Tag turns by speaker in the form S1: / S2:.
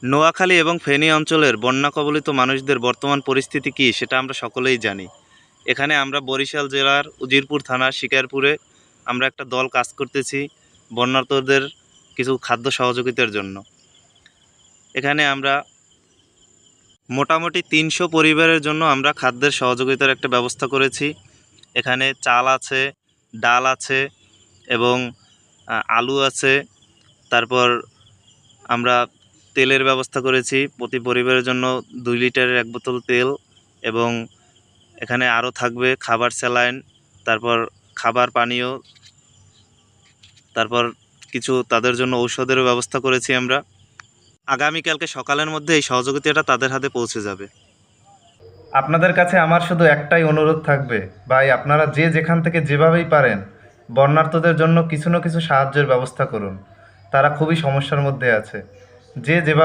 S1: নোয়াখালী এবং ফেনী অঞ্চলের বন্যা কবলিত মানুষদের বর্তমান পরিস্থিতি কী সেটা আমরা সকলেই জানি। এখানে আমরা বরিশাল জেলার উজিরপুর থানার শিকারপুরে আমরা একটা দল কাজ করতেছি বন্যার্তদের কিছু খাদ্য সহযোগিতার জন্য। এখানে আমরা মোটামুটি ৩০০ পরিবারের জন্য আমরা খাদ্যের সহযোগিতার একটা ব্যবস্থা করেছি। এখানে চাল আছে, ডাল আছে এবং আলু আছে। তারপর আমরা তেলের ব্যবস্থা করেছি প্রতি পরিবারের জন্য ২ লিটারের ১ বোতল তেল, এবং এখানে আরও থাকবে খাবার স্যালাইন, তারপর খাবার পানীয়, তারপর কিছু তাদের জন্য ঔষধেরও ব্যবস্থা করেছি আমরা। আগামীকালকে সকালের মধ্যে এই সহযোগিতাটা তাদের হাতে পৌঁছে যাবে।
S2: আপনাদের কাছে আমার শুধু একটাই অনুরোধ থাকবে, ভাই আপনারা যে যেখান থেকে যেভাবেই পারেন বন্যার্তদের জন্য কিছু না কিছু সাহায্যের ব্যবস্থা করুন। তারা খুবই সমস্যার মধ্যে আছে। যে যেভাবে